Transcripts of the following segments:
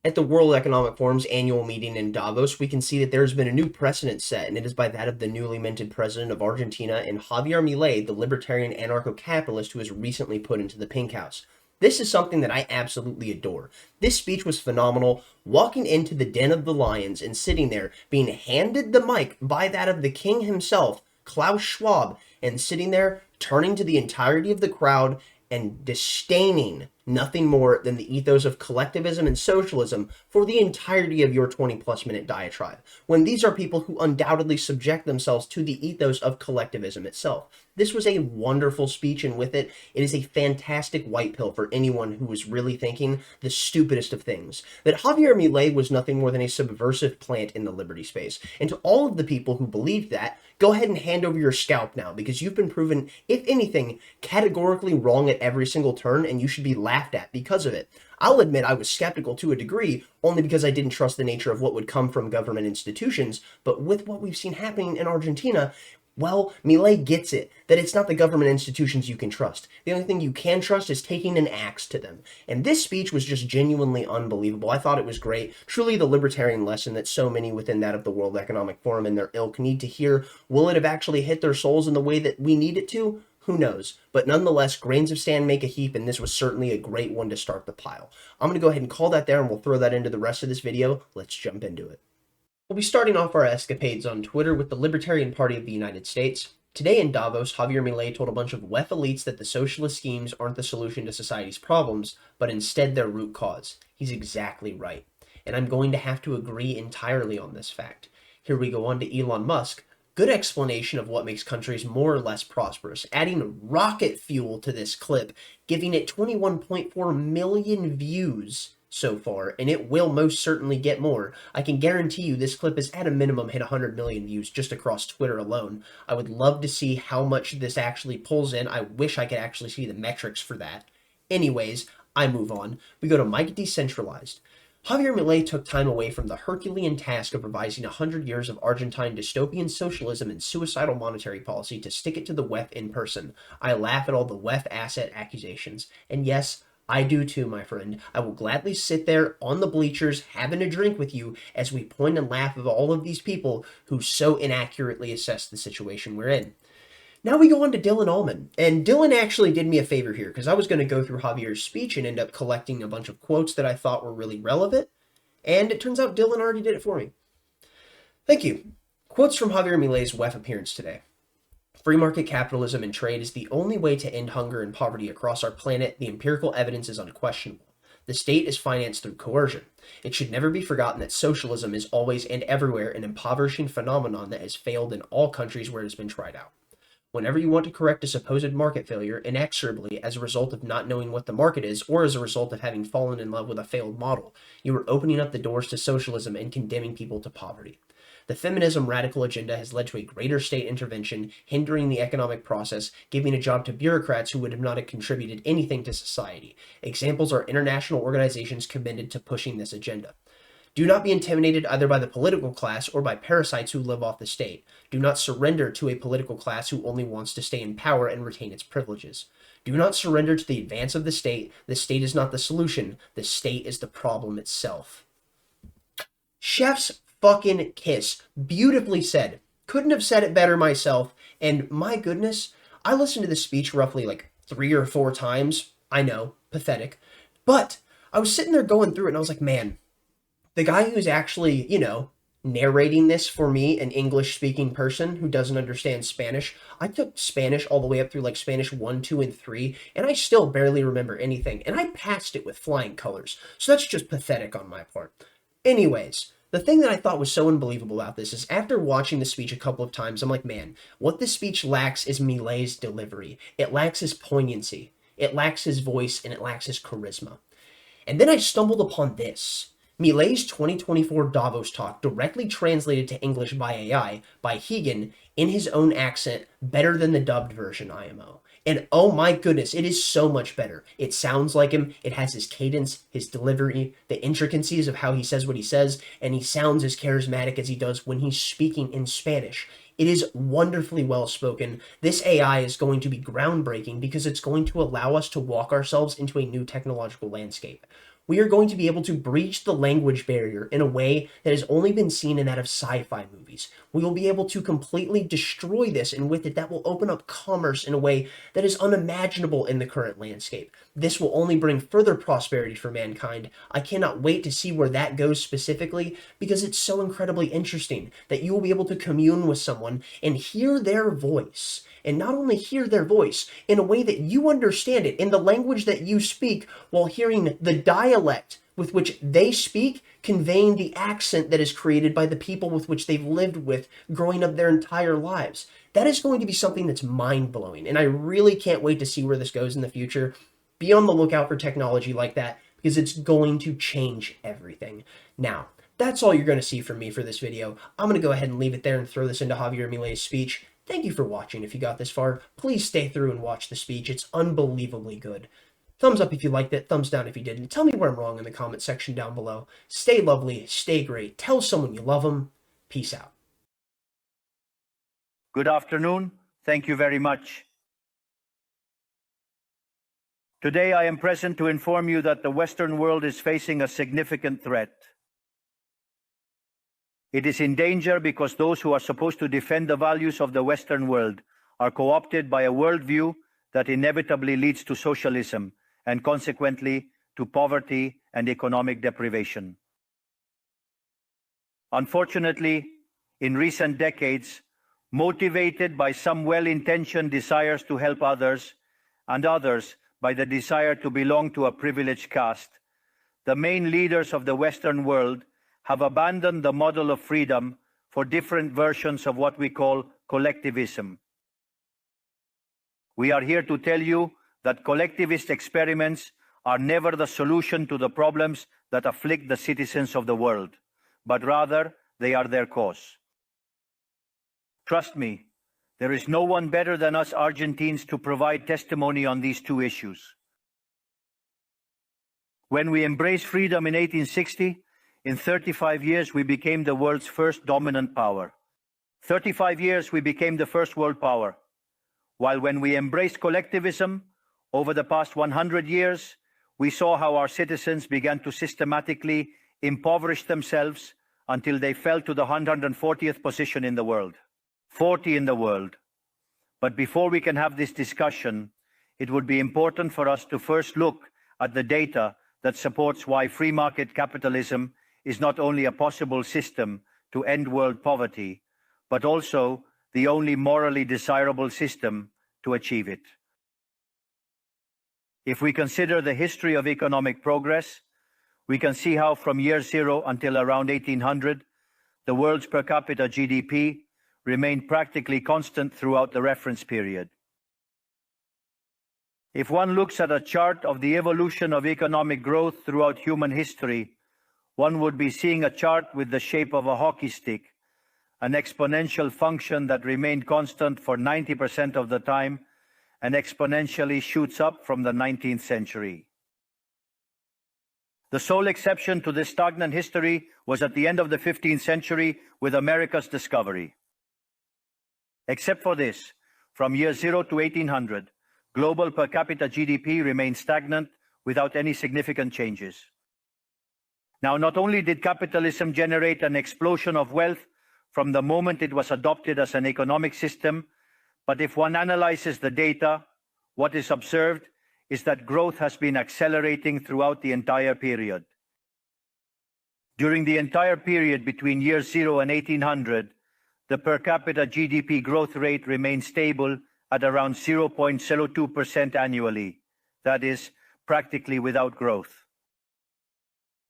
At the World Economic Forum's annual meeting in Davos, we can see that there has been a new precedent set, and it is by that of the newly minted president of Argentina and Javier Milei, the libertarian anarcho-capitalist who was recently put into the Pink House. This is something that I absolutely adore. This speech was phenomenal. Walking into the den of the lions and sitting there, being handed the mic by that of the king himself, Klaus Schwab, and sitting there, turning to the entirety of the crowd and disdaining nothing more than the ethos of collectivism and socialism for the entirety of your 20-plus minute diatribe, when these are people who undoubtedly subject themselves to the ethos of collectivism itself. This was a wonderful speech, and with it, it is a fantastic white pill for anyone who was really thinking the stupidest of things, that Javier Milei was nothing more than a subversive plant in the liberty space. And to all of the people who believed that, go ahead and hand over your scalp now, because you've been proven, if anything, categorically wrong at every single turn, and you should be laughed at because of it. I'll admit I was skeptical to a degree, only because I didn't trust the nature of what would come from government institutions, but with what we've seen happening in Argentina, well, Milei gets it, that it's not the government institutions you can trust. The only thing you can trust is taking an axe to them. And this speech was just genuinely unbelievable. I thought it was great. Truly the libertarian lesson that so many within that of the World Economic Forum and their ilk need to hear. Will it have actually hit their souls in the way that we need it to? Who knows? But nonetheless, grains of sand make a heap, and this was certainly a great one to start the pile. I'm going to go ahead and call that there, and we'll throw that into the rest of this video. Let's jump into it. We'll be starting off our escapades on Twitter with the Libertarian Party of the United States. Today in Davos, Javier Milei told a bunch of WEF elites that the socialist schemes aren't the solution to society's problems, but instead their root cause. He's exactly right. And I'm going to have to agree entirely on this fact. Here we go on to Elon Musk. Good explanation of what makes countries more or less prosperous, adding rocket fuel to this clip, giving it 21.4 million views so far, and it will most certainly get more. I can guarantee you this clip has at a minimum hit 100 million views just across Twitter alone. I would love to see how much this actually pulls in. I wish I could actually see the metrics for that. Anyways, I move on. We go to Mike Decentralized. Javier Milei took time away from the Herculean task of revising 100 years of Argentine dystopian socialism and suicidal monetary policy to stick it to the WEF in person. I laugh at all the WEF asset accusations. And yes, I do too, my friend. I will gladly sit there on the bleachers having a drink with you as we point and laugh at all of these people who so inaccurately assess the situation we're in. Now we go on to Dylan Allman. And Dylan actually did me a favor here, because I was going to go through Javier's speech and end up collecting a bunch of quotes that I thought were really relevant. And it turns out Dylan already did it for me. Thank you. Quotes from Javier Milei's WEF appearance today. Free market capitalism and trade is the only way to end hunger and poverty across our planet. The empirical evidence is unquestionable. The state is financed through coercion. It should never be forgotten that socialism is always and everywhere an impoverishing phenomenon that has failed in all countries where it has been tried out. Whenever you want to correct a supposed market failure inexorably as a result of not knowing what the market is, or as a result of having fallen in love with a failed model, you are opening up the doors to socialism and condemning people to poverty. The feminism radical agenda has led to a greater state intervention, hindering the economic process, giving a job to bureaucrats who would have not contributed anything to society. Examples are international organizations committed to pushing this agenda. Do not be intimidated either by the political class or by parasites who live off the state. Do not surrender to a political class who only wants to stay in power and retain its privileges. Do not surrender to the advance of the state. The state is not the solution. The state is the problem itself. Chef's fucking kiss. Beautifully said. Couldn't have said it better myself. And my goodness, I listened to this speech roughly like 3 or 4 times. I know, pathetic. But I was sitting there going through it and I was like, man, the guy who's actually, narrating this for me, an English-speaking person who doesn't understand Spanish. I took Spanish all the way up through like Spanish 1, 2, and 3, and I still barely remember anything, and I passed it with flying colors. So that's just pathetic on my part. Anyways, the thing that I thought was so unbelievable about this is after watching the speech a couple of times, I'm like, man, what this speech lacks is Milei's delivery. It lacks his poignancy. It lacks his voice, and it lacks his charisma. And then I stumbled upon this. Milei's 2024 Davos talk, directly translated to English by AI, by Hegan, in his own accent, better than the dubbed version IMO. And oh my goodness, it is so much better. It sounds like him, it has his cadence, his delivery, the intricacies of how he says what he says, and he sounds as charismatic as he does when he's speaking in Spanish. It is wonderfully well spoken. This AI is going to be groundbreaking because it's going to allow us to walk ourselves into a new technological landscape. We are going to be able to breach the language barrier in a way that has only been seen in that of sci-fi movies. We will be able to completely destroy this, and with it, that will open up commerce in a way that is unimaginable in the current landscape. This will only bring further prosperity for mankind. I cannot wait to see where that goes specifically, because it's so incredibly interesting that you will be able to commune with someone and hear their voice. And not only hear their voice in a way that you understand it, in the language that you speak, while hearing the dialect with which they speak, conveying the accent that is created by the people with which they've lived with growing up their entire lives. That is going to be something that's mind-blowing, and I really can't wait to see where this goes in the future. Be on the lookout for technology like that, because it's going to change everything. Now, that's all you're going to see from me for this video. I'm going to go ahead and leave it there and throw this into Javier Milei's speech. Thank you for watching if you got this far. Please stay through and watch the speech. It's unbelievably good. Thumbs up if you liked it, thumbs down if you didn't. Tell me where I'm wrong in the comment section down below. Stay lovely, stay great. Tell someone you love them. Peace out. Good afternoon. Thank you very much. Today I am present to inform you that the Western world is facing a significant threat. It is in danger because those who are supposed to defend the values of the Western world are co-opted by a worldview that inevitably leads to socialism and consequently to poverty and economic deprivation. Unfortunately, in recent decades, motivated by some well-intentioned desires to help others and others by the desire to belong to a privileged caste, the main leaders of the Western world have abandoned the model of freedom for different versions of what we call collectivism. We are here to tell you that collectivist experiments are never the solution to the problems that afflict the citizens of the world, but rather they are their cause. Trust me, there is no one better than us Argentines to provide testimony on these two issues. When we embraced freedom in 1860, in 35 years, we became the world's first dominant power. 35 years, we became the first world power. While when we embraced collectivism, over the past 100 years, we saw how our citizens began to systematically impoverish themselves until they fell to the 140th position in the world. 40 in the world. But before we can have this discussion, it would be important for us to first look at the data that supports why free market capitalism is not only a possible system to end world poverty, but also the only morally desirable system to achieve it. If we consider the history of economic progress, we can see how from year zero until around 1800, the world's per capita GDP remained practically constant throughout the reference period. If one looks at a chart of the evolution of economic growth throughout human history, one would be seeing a chart with the shape of a hockey stick, an exponential function that remained constant for 90% of the time and exponentially shoots up from the 19th century. The sole exception to this stagnant history was at the end of the 15th century with America's discovery. Except for this, from year zero to 1800, global per capita GDP remained stagnant without any significant changes. Now, not only did capitalism generate an explosion of wealth from the moment it was adopted as an economic system, but if one analyzes the data, what is observed is that growth has been accelerating throughout the entire period. During the entire period between year zero and 1800, the per capita GDP growth rate remained stable at around 0.02% annually, that is, practically without growth.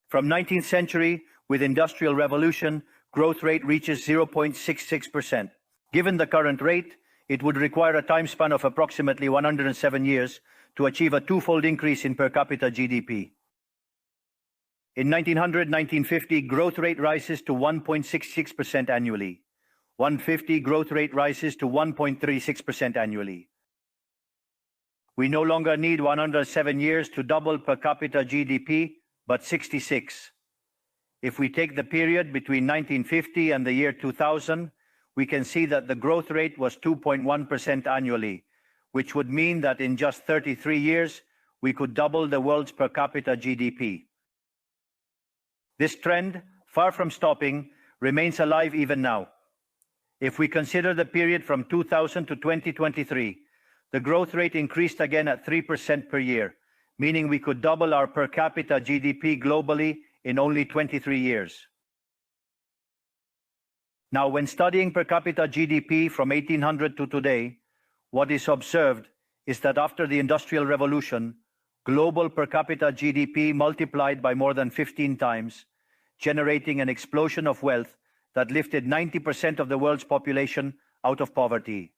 From 19th century, with Industrial Revolution, growth rate reaches 0.66%. Given the current rate, it would require a time span of approximately 107 years to achieve a twofold increase in per capita GDP. In 1900-1950, growth rate rises to 1.66% annually. 150 growth rate rises to 1.36% annually. We no longer need 107 years to double per capita GDP, but 66. If we take the period between 1950 and the year 2000, we can see that the growth rate was 2.1% annually, which would mean that in just 33 years, we could double the world's per capita GDP. This trend, far from stopping, remains alive even now. If we consider the period from 2000 to 2023, the growth rate increased again at 3% per year, meaning we could double our per capita GDP globally in only 23 years. Now, when studying per capita GDP from 1800 to today, what is observed is that after the Industrial Revolution, global per capita GDP multiplied by more than 15 times, generating an explosion of wealth that lifted 90% of the world's population out of poverty.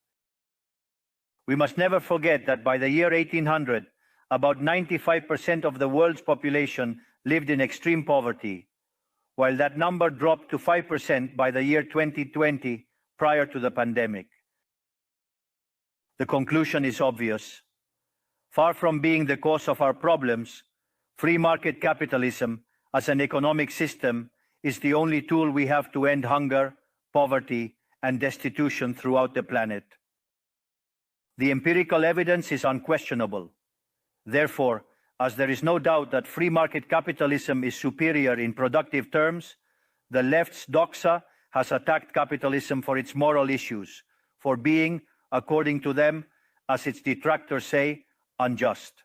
We must never forget that by the year 1800, about 95% of the world's population lived in extreme poverty, while that number dropped to 5% by the year 2020, prior to the pandemic. The conclusion is obvious. Far from being the cause of our problems, free market capitalism as an economic system is the only tool we have to end hunger, poverty, and destitution throughout the planet. The empirical evidence is unquestionable. Therefore, as there is no doubt that free market capitalism is superior in productive terms, the left's doxa has attacked capitalism for its moral issues, for being, according to them, as its detractors say, unjust.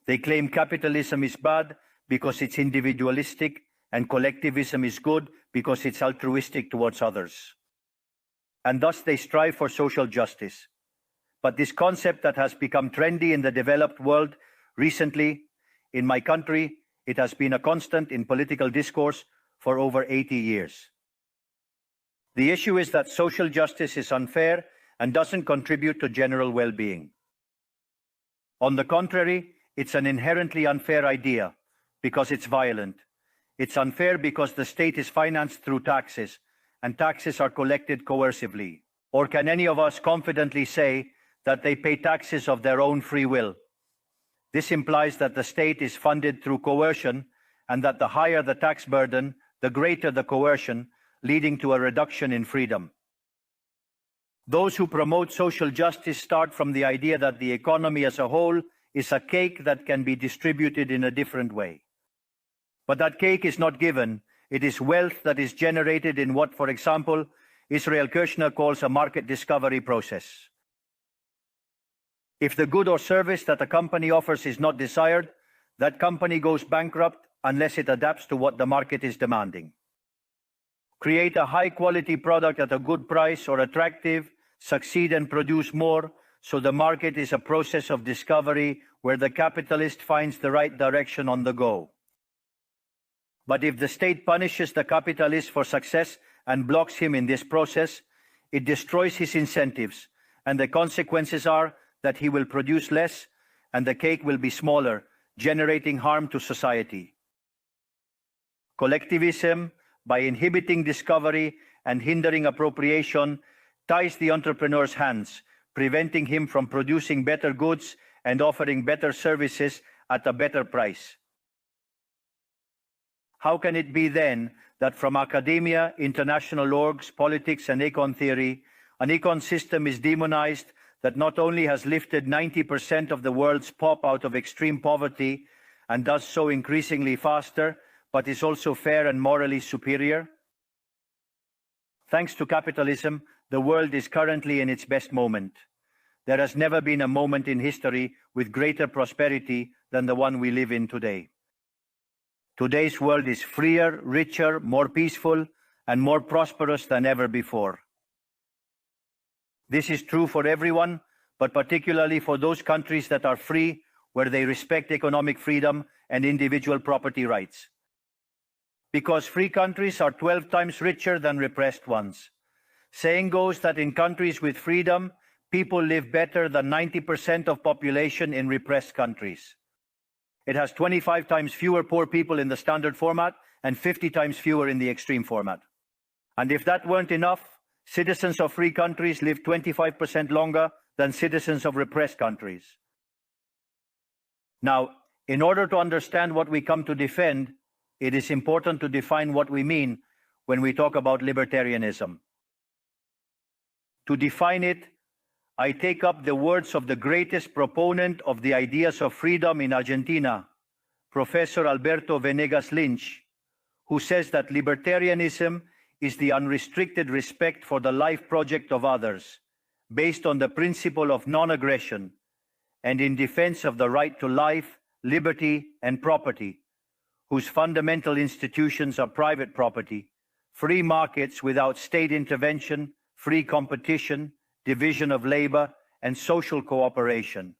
They claim capitalism is bad because it's individualistic, and collectivism is good because it's altruistic towards others. And thus they strive for social justice. But this concept that has become trendy in the developed world recently, in my country, it has been a constant in political discourse for over 80 years. The issue is that social justice is unfair and doesn't contribute to general well-being. On the contrary, it's an inherently unfair idea because it's violent. It's unfair because the state is financed through taxes, and taxes are collected coercively. Or can any of us confidently say that they pay taxes of their own free will? This implies that the state is funded through coercion, and that the higher the tax burden, the greater the coercion, leading to a reduction in freedom. Those who promote social justice start from the idea that the economy as a whole is a cake that can be distributed in a different way. But that cake is not given. It is wealth that is generated in what, for example, Israel Kirzner calls a market discovery process. If the good or service that a company offers is not desired, that company goes bankrupt unless it adapts to what the market is demanding. Create a high-quality product at a good price or attractive, succeed and produce more, so the market is a process of discovery where the capitalist finds the right direction on the go. But if the state punishes the capitalist for success and blocks him in this process, it destroys his incentives, and the consequences are that he will produce less and the cake will be smaller, generating harm to society. Collectivism, by inhibiting discovery and hindering appropriation, ties the entrepreneur's hands, preventing him from producing better goods and offering better services at a better price. How can it be then that from academia, international orgs, politics, and econ theory, an econ system is demonized that not only has lifted 90% of the world's pop out of extreme poverty and does so increasingly faster, but is also fair and morally superior? Thanks to capitalism, the world is currently in its best moment. There has never been a moment in history with greater prosperity than the one we live in today. Today's world is freer, richer, more peaceful, and more prosperous than ever before. This is true for everyone, but particularly for those countries that are free, where they respect economic freedom and individual property rights. Because free countries are 12 times richer than repressed ones. Saying goes that in countries with freedom, people live better than 90% of population in repressed countries. It has 25 times fewer poor people in the standard format and 50 times fewer in the extreme format. And if that weren't enough, citizens of free countries live 25% longer than citizens of repressed countries. Now, in order to understand what we come to defend, it is important to define what we mean when we talk about libertarianism. To define it, I take up the words of the greatest proponent of the ideas of freedom in Argentina, Professor Alberto Venegas Lynch, who says that libertarianism is the unrestricted respect for the life project of others, based on the principle of non-aggression, and in defense of the right to life, liberty, and property, whose fundamental institutions are private property, free markets without state intervention, free competition, division of labor, and social cooperation,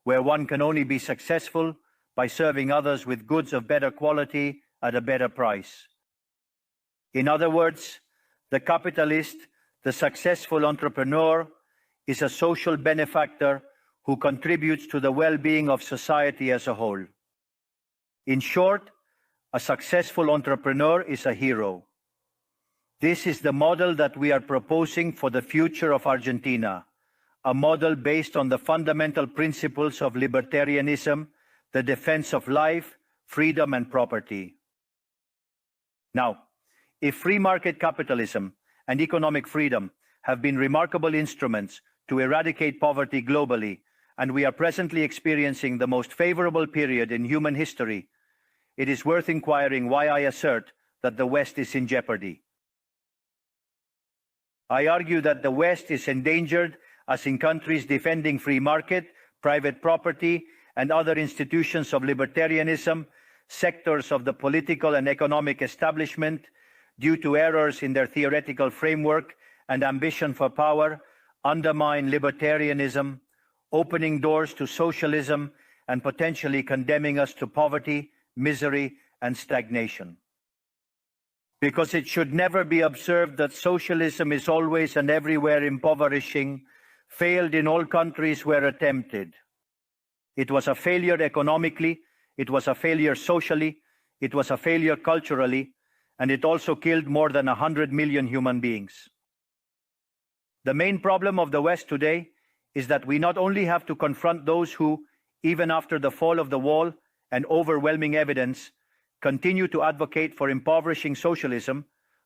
where one can only be successful by serving others with goods of better quality at a better price. In other words, the capitalist, the successful entrepreneur, is a social benefactor who contributes to the well-being of society as a whole. In short, a successful entrepreneur is a hero. This is the model that we are proposing for the future of Argentina, a model based on the fundamental principles of libertarianism, the defense of life, freedom, and property. Now, if free market capitalism and economic freedom have been remarkable instruments to eradicate poverty globally, and we are presently experiencing the most favorable period in human history, it is worth inquiring why I assert that the West is in jeopardy. I argue that the West is endangered as in countries defending free market, private property, and other institutions of libertarianism, sectors of the political and economic establishment, due to errors in their theoretical framework and ambition for power, undermine libertarianism, opening doors to socialism and potentially condemning us to poverty, misery, and stagnation. Because it should never be observed that socialism is always and everywhere impoverishing, failed in all countries where attempted. It was a failure economically, it was a failure socially, it was a failure culturally, and it also killed more than 100 million human beings. The main problem of the West today is that we not only have to confront those who, even after the fall of the wall and overwhelming evidence, continue to advocate for impoverishing socialism,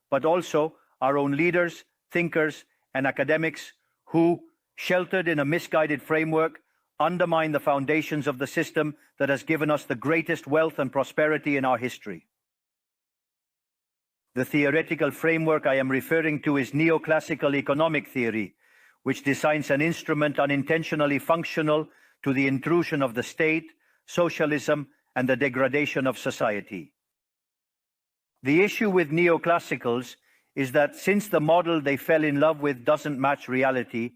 but also our own leaders, thinkers, and academics who, sheltered in a misguided framework, undermine the foundations of the system that has given us the greatest wealth and prosperity in our history. The theoretical framework I am referring to is neoclassical economic theory, which designs an instrument unintentionally functional to the intrusion of the state, socialism, and the degradation of society. The issue with neoclassicals is that since the model they fell in love with doesn't match reality,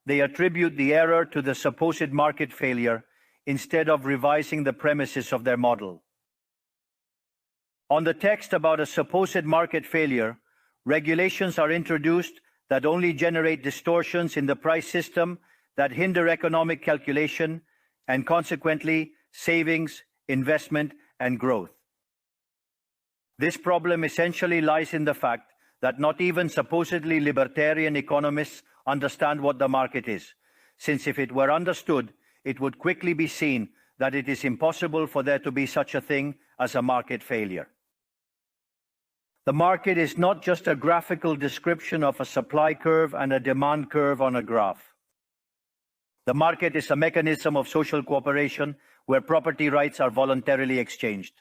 they attribute the error to the supposed market failure instead of revising the premises of their model. On the text about a supposed market failure, regulations are introduced that only generate distortions in the price system that hinder economic calculation and consequently savings, investment, and growth. This problem essentially lies in the fact that not even supposedly libertarian economists understand what the market is, since if it were understood, it would quickly be seen that it is impossible for there to be such a thing as a market failure. The market is not just a graphical description of a supply curve and a demand curve on a graph. The market is a mechanism of social cooperation where property rights are voluntarily exchanged.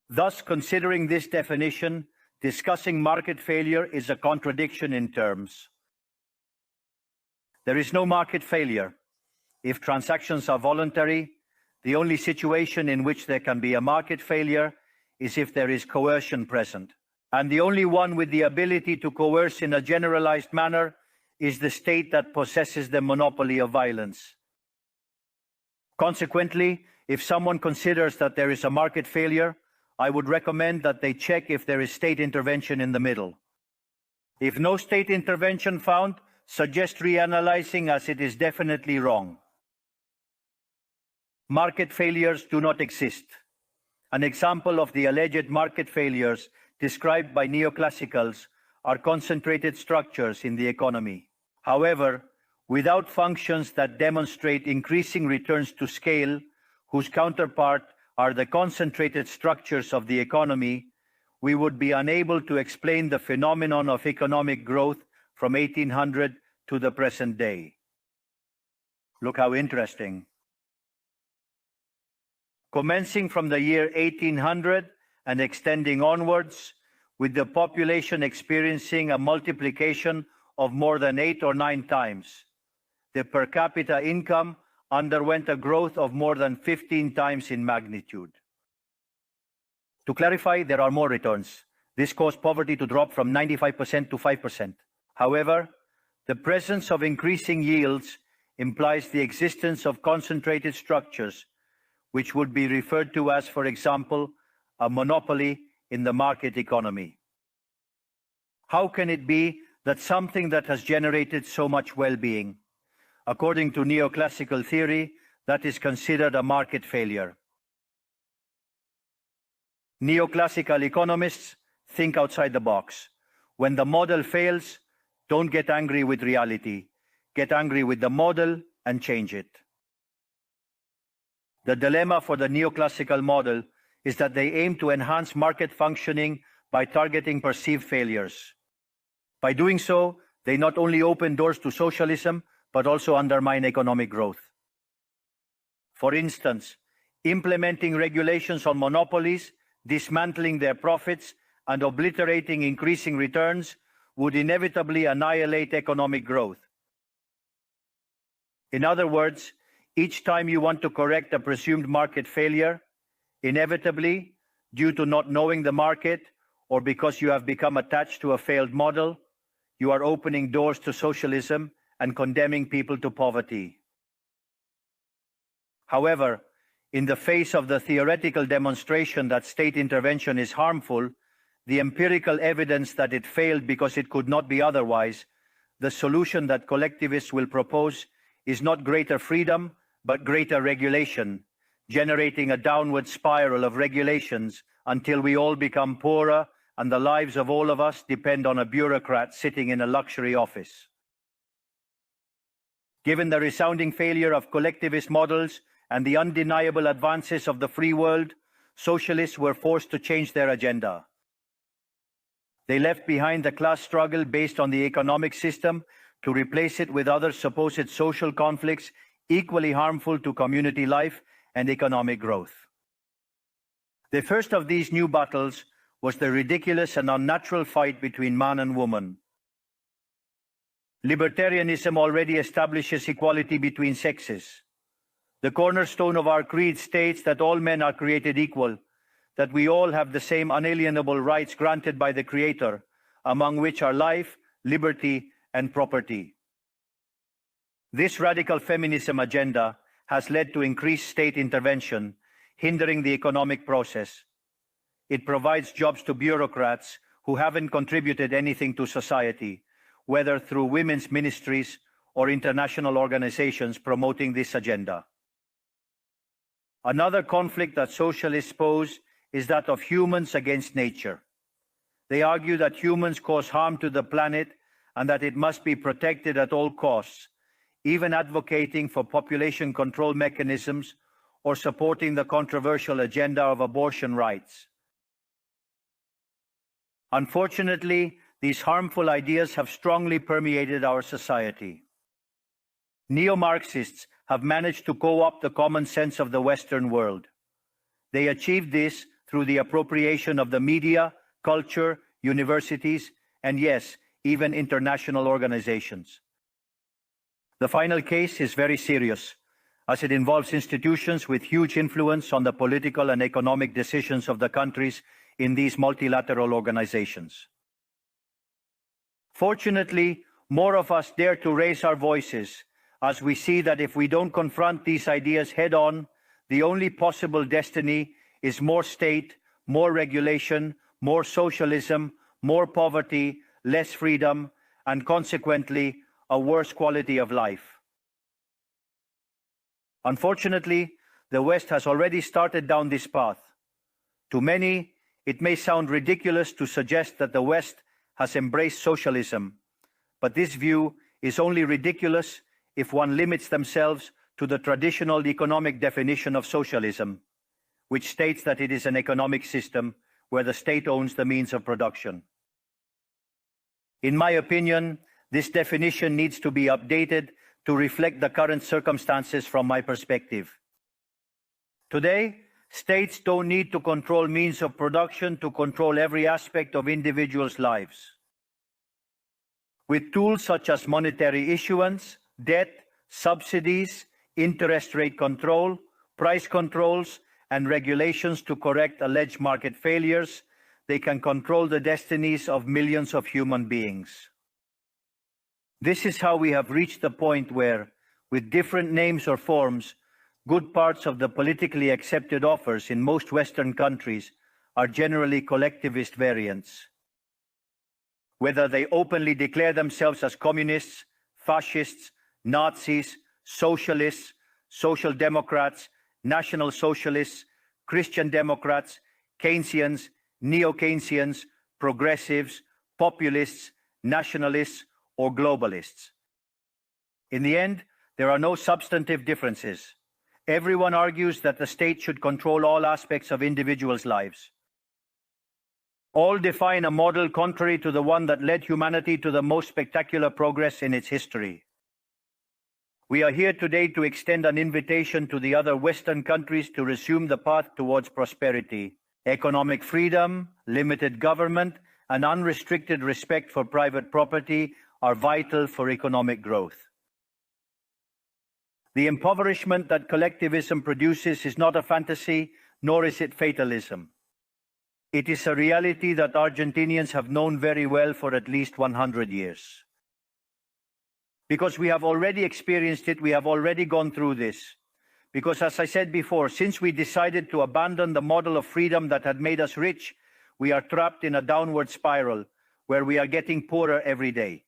Thus, considering this definition, discussing market failure is a contradiction in terms. There is no market failure. If transactions are voluntary, the only situation in which there can be a market failure is if there is coercion present. And the only one with the ability to coerce in a generalized manner is the state that possesses the monopoly of violence. Consequently, if someone considers that there is a market failure, I would recommend that they check if there is state intervention in the middle. If no state intervention found, suggest reanalyzing, as it is definitely wrong. Market failures do not exist. An example of the alleged market failures described by neoclassicals are concentrated structures in the economy. However, without functions that demonstrate increasing returns to scale, whose counterpart are the concentrated structures of the economy, we would be unable to explain the phenomenon of economic growth from 1800 to the present day. Look how interesting. commencing from the year 1800 and extending onwards, with the population experiencing a multiplication of more than 8 or 9 times. The per capita income underwent a growth of more than 15 times in magnitude. To clarify, there are more returns. This caused poverty to drop from 95% to 5%. However, the presence of increasing yields implies the existence of concentrated structures, which would be referred to as, for example, a monopoly in the market economy. How can it be that something that has generated so much well-being, according to neoclassical theory, that is considered a market failure? Neoclassical economists think outside the box. When the model fails, don't get angry with reality. Get angry with the model and change it. The dilemma for the neoclassical model is that they aim to enhance market functioning by targeting perceived failures. By doing so, they not only open doors to socialism, but also undermine economic growth. For instance, implementing regulations on monopolies, dismantling their profits, and obliterating increasing returns would inevitably annihilate economic growth. In other words, each time you want to correct a presumed market failure, inevitably, due to not knowing the market or because you have become attached to a failed model, you are opening doors to socialism and condemning people to poverty. However, in the face of the theoretical demonstration that state intervention is harmful, the empirical evidence that it failed because it could not be otherwise, the solution that collectivists will propose is not greater freedom, but greater regulation, generating a downward spiral of regulations until we all become poorer and the lives of all of us depend on a bureaucrat sitting in a luxury office. Given the resounding failure of collectivist models and the undeniable advances of the free world, socialists were forced to change their agenda. They left behind the class struggle based on the economic system to replace it with other supposed social conflicts equally harmful to community life and economic growth. The first of these new battles was the ridiculous and unnatural fight between man and woman. Libertarianism already establishes equality between sexes. The cornerstone of our creed states that all men are created equal, that we all have the same unalienable rights granted by the Creator, among which are life, liberty, and property. This radical feminism agenda has led to increased state intervention, hindering the economic process. It provides jobs to bureaucrats who haven't contributed anything to society, whether through women's ministries or international organizations promoting this agenda. Another conflict that socialists pose is that of humans against nature. They argue that humans cause harm to the planet and that it must be protected at all costs, even advocating for population control mechanisms or supporting the controversial agenda of abortion rights. Unfortunately, these harmful ideas have strongly permeated our society. Neo-Marxists have managed to co-opt the common sense of the Western world. They achieved this through the appropriation of the media, culture, universities, and yes, even international organizations. The final case is very serious, as it involves institutions with huge influence on the political and economic decisions of the countries in these multilateral organizations. Fortunately, more of us dare to raise our voices, as we see that if we don't confront these ideas head-on, the only possible destiny is more state, more regulation, more socialism, more poverty, less freedom, and consequently, a worse quality of life. Unfortunately, the West has already started down this path. To many, it may sound ridiculous to suggest that the West has embraced socialism, but this view is only ridiculous if one limits themselves to the traditional economic definition of socialism, which states that it is an economic system where the state owns the means of production. In my opinion, this definition needs to be updated to reflect the current circumstances from my perspective. Today, States don't need to control means of production to control every aspect of individuals' lives. With tools such as monetary issuance, debt, subsidies, interest rate control, price controls, and regulations to correct alleged market failures, they can control the destinies of millions of human beings. This is how we have reached the point where, with different names or forms, good parts of the politically accepted offers in most Western countries are generally collectivist variants. Whether they openly declare themselves as communists, fascists, Nazis, socialists, social democrats, national socialists, Christian Democrats, Keynesians, neo-Keynesians, progressives, populists, nationalists, or globalists. In the end, there are no substantive differences. Everyone argues that the state should control all aspects of individuals' lives. All define a model contrary to the one that led humanity to the most spectacular progress in its history. We are here today to extend an invitation to the other Western countries to resume the path towards prosperity. Economic freedom, limited government, and unrestricted respect for private property are vital for economic growth. The impoverishment that collectivism produces is not a fantasy, nor is it fatalism. It is a reality that Argentinians have known very well for at least 100 years. Because we have already experienced it, we have already gone through this. Because as I said before, since we decided to abandon the model of freedom that had made us rich, we are trapped in a downward spiral where we are getting poorer every day.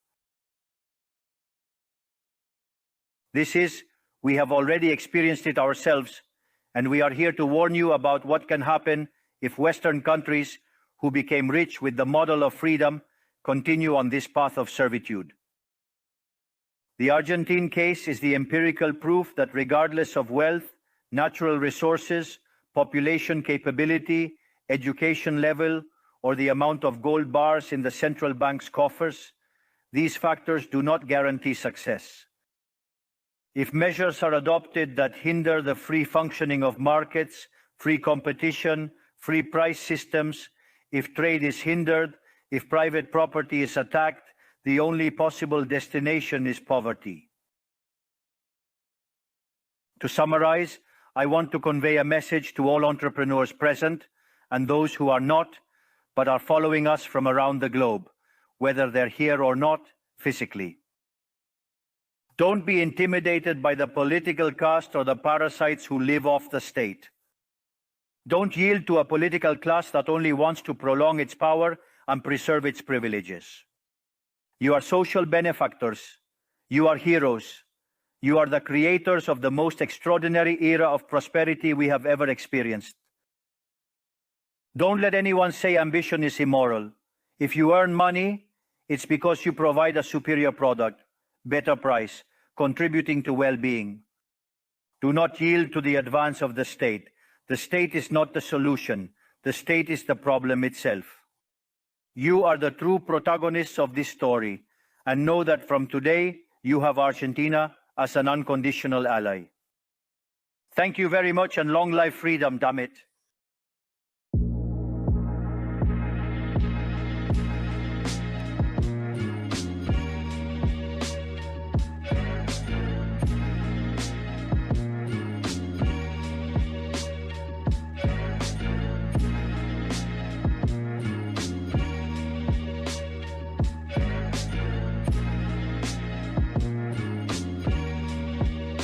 We have already experienced it ourselves, and we are here to warn you about what can happen if Western countries, who became rich with the model of freedom, continue on this path of servitude. The Argentine case is the empirical proof that regardless of wealth, natural resources, population capability, education level, or the amount of gold bars in the central bank's coffers, these factors do not guarantee success. If measures are adopted that hinder the free functioning of markets, free competition, free price systems, if trade is hindered, if private property is attacked, the only possible destination is poverty. To summarize, I want to convey a message to all entrepreneurs present and those who are not, but are following us from around the globe, whether they're here or not physically. Don't be intimidated by the political caste or the parasites who live off the state. Don't yield to a political class that only wants to prolong its power and preserve its privileges. You are social benefactors. You are heroes. You are the creators of the most extraordinary era of prosperity we have ever experienced. Don't let anyone say ambition is immoral. If you earn money, it's because you provide a superior product, better price, contributing to well-being. Do not yield to the advance of the state. The state is not the solution. The state is the problem itself. You are the true protagonists of this story, and know that from today, you have Argentina as an unconditional ally. Thank you very much, and long life freedom, damn it.